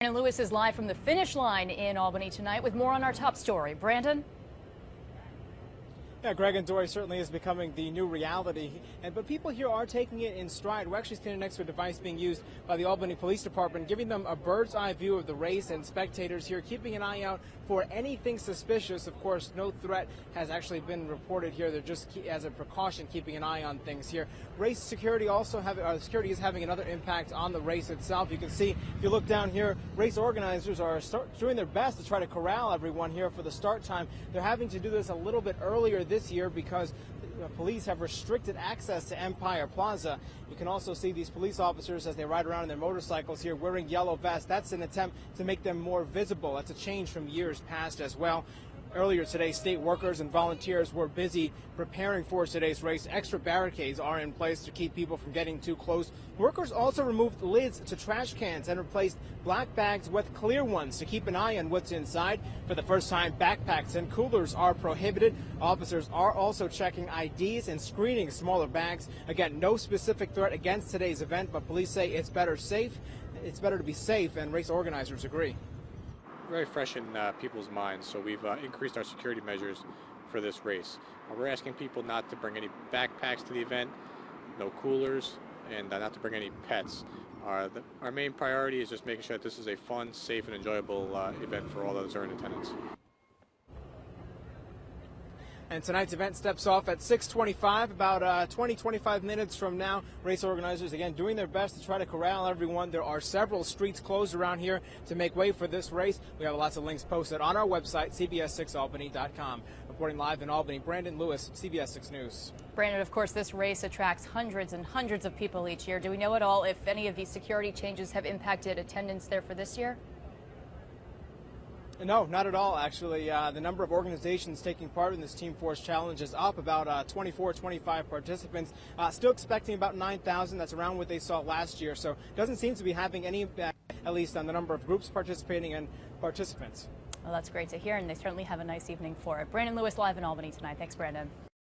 Brandon Lewis is live from the finish line in Albany tonight with more on our top story. Brandon? Yeah, Greg and Dory certainly is becoming the new reality, but people here are taking it in stride. We're actually standing next to a device being used by the Albany Police Department, giving them a bird's eye view of the race, and spectators here keeping an eye out for anything suspicious. Of course, no threat has actually been reported here. They're just, as a precaution, keeping an eye on things here. Race security also security is having another impact on the race itself. You can see, if you look down here, race organizers are doing their best to try to corral everyone here for the start time. They're having to do this a little bit earlier this year because police have restricted access to Empire Plaza. You can also see these police officers as they ride around in their motorcycles here wearing yellow vests. That's an attempt to make them more visible. That's a change from years past as well. Earlier today, state workers and volunteers were busy preparing for today's race. Extra barricades are in place to keep people from getting too close. Workers also removed lids to trash cans and replaced black bags with clear ones to keep an eye on what's inside. For the first time, backpacks and coolers are prohibited. Officers are also checking IDs and screening smaller bags. Again, no specific threat against today's event, but police say it's better to be safe, and race organizers agree. Very fresh in people's minds, so we've increased our security measures for this race. We're asking people not to bring any backpacks to the event, no coolers, and not to bring any pets. Our main priority is just making sure that this is a fun, safe, and enjoyable event for all those who are in attendance. And tonight's event steps off at 6:25, about 20-25 minutes from now. Race organizers, again, doing their best to try to corral everyone. There are several streets closed around here to make way for this race. We have lots of links posted on our website, cbs6albany.com. Reporting live in Albany, Brandon Lewis, CBS 6 News. Brandon, of course, this race attracts hundreds and hundreds of people each year. Do we know at all if any of these security changes have impacted attendance there for this year? No, not at all, actually. The number of organizations taking part in this Team Force Challenge is up about 24, 25 participants. Still expecting about 9,000. That's around what they saw last year. So it doesn't seem to be having any impact, at least on the number of groups participating and participants. Well, that's great to hear, and they certainly have a nice evening for it. Brandon Lewis live in Albany tonight. Thanks, Brandon.